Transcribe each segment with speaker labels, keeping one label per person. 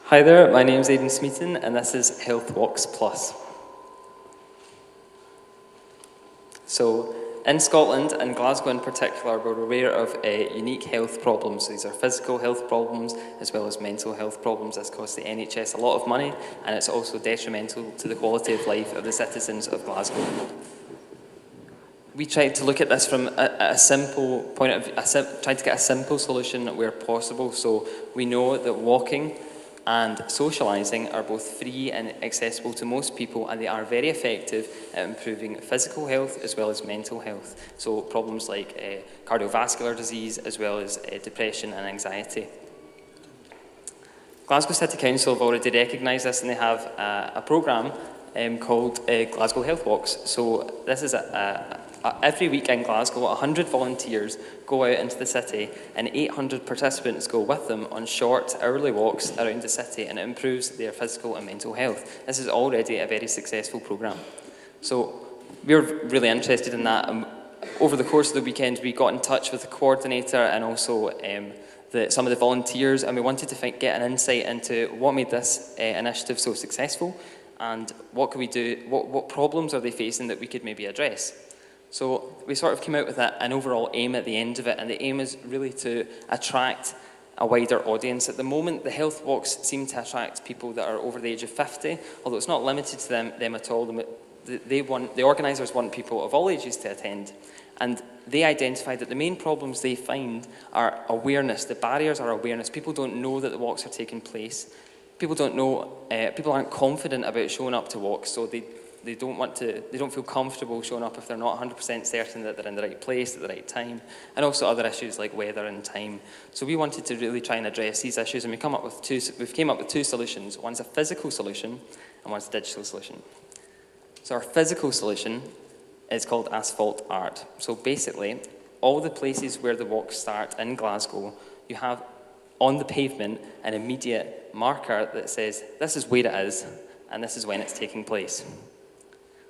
Speaker 1: Hi there, my name is Aidan Smeaton and this is Health Walks Plus. So, in Scotland and Glasgow in particular, we're aware of unique health problems. These are physical health problems as well as mental health problems. This costs the NHS a lot of money and it's also detrimental to the quality of life of the citizens of Glasgow. We tried to look at this from a simple point of view, tried to get a simple solution where possible. So we know that walking and socialising are both free and accessible to most people, and they are very effective at improving physical health as well as mental health. So problems like cardiovascular disease as well as depression and anxiety. Glasgow City Council have already recognised this, and they have a programme called Glasgow Health Walks. So this is every week in Glasgow, 100 volunteers go out into the city and 800 participants go with them on short, hourly walks around the city, and it improves their physical and mental health. This is already a very successful programme. So we're really interested in that. Over the course of the weekend, we got in touch with the coordinator and also some of the volunteers, and we wanted to get an insight into what made this initiative so successful and what could we do, what problems are they facing that we could maybe address. So we sort of came out with an overall aim at the end of it, and the aim is really to attract a wider audience. At the moment, the health walks seem to attract people that are over the age of 50, although it's not limited to them at all. The organisers want people of all ages to attend, and they identified that the main problems they find are awareness. The barriers are awareness. People don't know that the walks are taking place. People don't know. People aren't confident about showing up to walks, so they don't feel comfortable showing up if they're not 100% certain that they're in the right place at the right time, and also other issues like weather and time. So we wanted to really try and address these issues, and we've come up with two solutions. One's a physical solution and one's a digital solution. So our physical solution is called Asphalt Art. So basically, all the places where the walks start in Glasgow, you have on the pavement an immediate marker that says this is where it is and this is when it's taking place.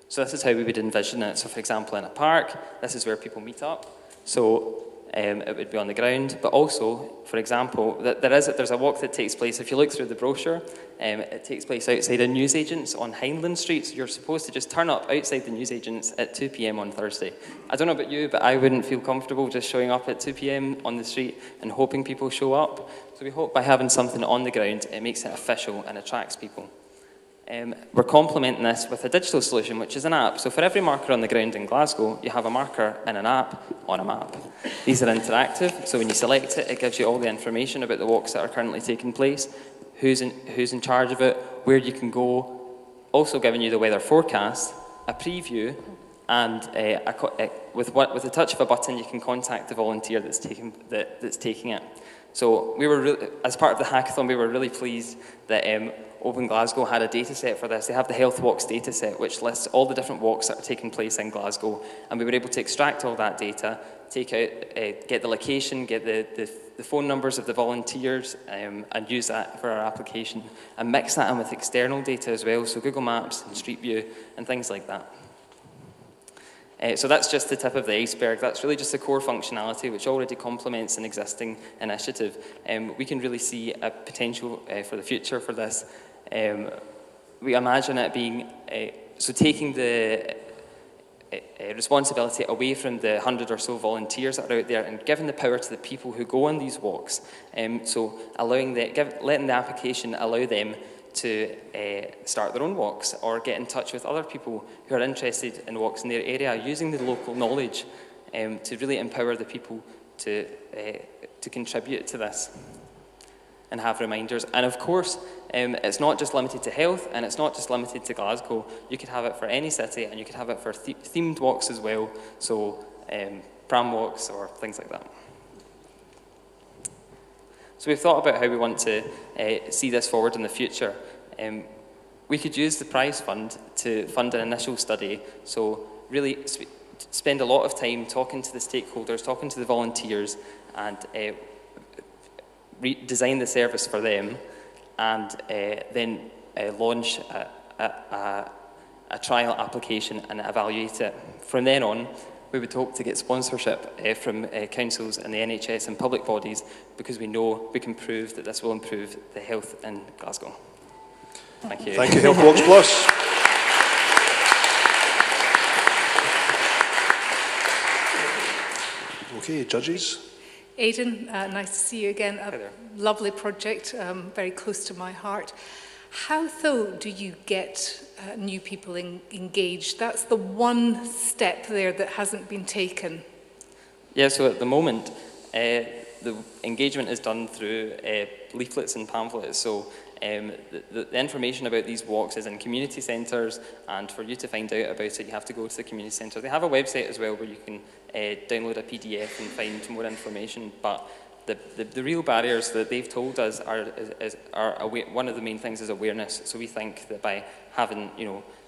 Speaker 1: So this is how we would envision it. So for example, in a park, this is where people meet up. So it would be on the ground, but also, for example, there's a walk that takes place, if you look through the brochure, it takes place outside a newsagents on Hindland Street. So you're supposed to just turn up outside the newsagents at 2 p.m. on Thursday. I don't know about you, but I wouldn't feel comfortable just showing up at 2 p.m. on the street and hoping people show up. So we hope by having something on the ground, it makes it official and attracts people. We're complementing this with a digital solution, which is an app. So for every marker on the ground in Glasgow, you have a marker in an app on a map. These are interactive, so when you select it, it gives you all the information about the walks that are currently taking place, who's in charge of it, where you can go, also giving you the weather forecast, a preview, and with the touch of a button, you can contact the volunteer that's taking it. So as part of the hackathon, we were really pleased that Open Glasgow had a data set for this. They have the Health Walks data set, which lists all the different walks that are taking place in Glasgow, and we were able to extract all that data, get the location, get the phone numbers of the volunteers, and use that for our application, and mix that in with external data as well, so Google Maps and Street View and things like that. So that's just the tip of the iceberg. That's really just the core functionality, which already complements an existing initiative. We can really see a potential for the future for this. We imagine it being, so taking the responsibility away from the 100 or so volunteers that are out there and giving the power to the people who go on these walks. So letting the application allow them to start their own walks or get in touch with other people who are interested in walks in their area, using the local knowledge to really empower the people to contribute to this and have reminders. And of course, it's not just limited to health, and it's not just limited to Glasgow. You could have it for any city, and you could have it for themed walks as well, so pram walks or things like that. So we've thought about how we want to see this forward in the future. We could use the prize fund to fund an initial study, so really spend a lot of time talking to the stakeholders, talking to the volunteers, and design the service for them, and then launch a trial application and evaluate it. From then on, we would hope to get sponsorship from councils and the NHS and public bodies, because we know we can prove that this will improve the health in Glasgow. Thank you.
Speaker 2: Thank you, Health Walks Plus. Okay, judges.
Speaker 3: Aidan, nice to see you again.
Speaker 1: Hi there.
Speaker 3: Lovely project, very close to my heart. How, though, do you get new people engaged? That's the one step there that hasn't been taken.
Speaker 1: Yeah, so at the moment, the engagement is done through leaflets and pamphlets. So the information about these walks is in community centres, and for you to find out about it, you have to go to the community centre. They have a website as well where you can download a PDF and find more information. But the real barriers that they've told us are one of the main things is awareness. So we think that by having,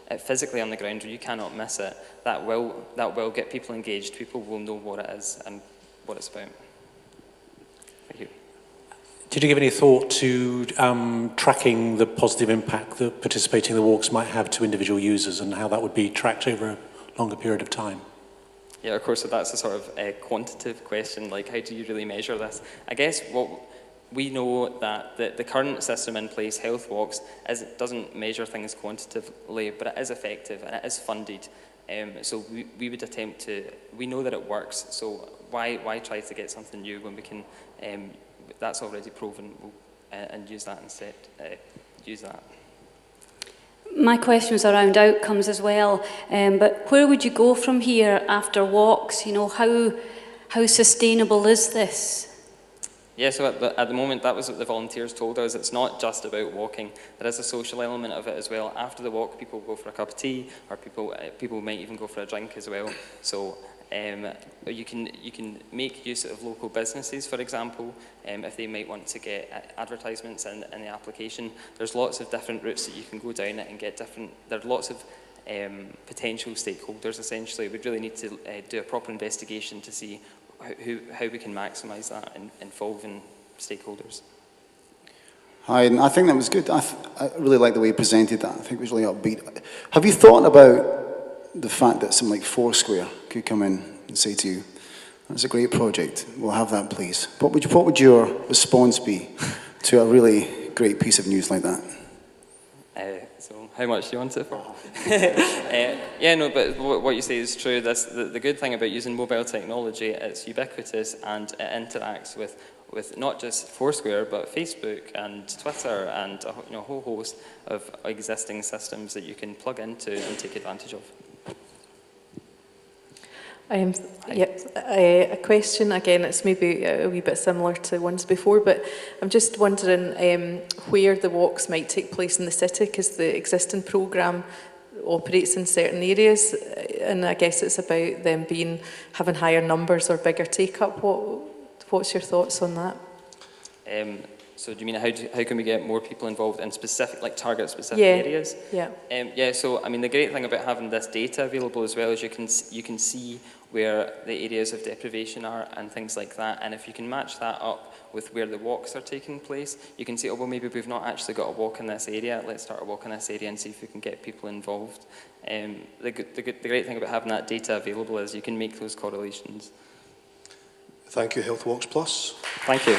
Speaker 1: it physically on the ground where you cannot miss it, that will get people engaged. People will know what it is and what it's about. Thank you.
Speaker 4: Did you give any thought to tracking the positive impact that participating in the walks might have to individual users, and how that would be tracked over a longer period of time?
Speaker 1: Yeah, of course, so that's a sort of quantitative question, like how do you really measure this? I guess what we know that the current system in place, Health Walks, doesn't measure things quantitatively, but it is effective and it is funded. So we would attempt to, we know that it works, so why try to get something new when we can, that's already proven, and use that instead, use that.
Speaker 5: My question was around outcomes as well, but where would you go from here after walks? How sustainable is this?
Speaker 1: Yeah, so at the moment, that was what the volunteers told us. It's not just about walking. There is a social element of it as well. After the walk, people go for a cup of tea, or people might even go for a drink as well. So you can make use of local businesses, for example, if they might want to get advertisements in the application. There's lots of different routes that you can go down it and get different. There are lots of potential stakeholders. Essentially, we'd really need to do a proper investigation to see how we can maximise that and involving stakeholders.
Speaker 6: Hi, and I think that was good. I really like the way you presented that. I think it was really upbeat. Have you thought about the fact that something like Foursquare could come in and say to you, that's a great project, we'll have that please? What would your response be to a really great piece of news like that?
Speaker 1: So how much do you want it for? Yeah, no, but what you say is true. The good thing about using mobile technology, it's ubiquitous and it interacts with not just Foursquare, but Facebook and Twitter and a whole host of existing systems that you can plug into and take advantage of.
Speaker 7: A question, again, it's maybe a wee bit similar to ones before, but I'm just wondering where the walks might take place in the city, because the existing programme operates in certain areas, and I guess it's about them having higher numbers or bigger take-up. What's your thoughts on that?
Speaker 1: So do you mean how can we get more people involved in specific, like target specific areas?
Speaker 7: Yeah.
Speaker 1: Yeah. So I mean, the great thing about having this data available as well is you can see where the areas of deprivation are and things like that. And if you can match that up with where the walks are taking place, you can say, oh well, maybe we've not actually got a walk in this area. Let's start a walk in this area and see if we can get people involved. The great thing about having that data available is you can make those correlations.
Speaker 2: Thank you, Health Walks Plus.
Speaker 1: Thank you.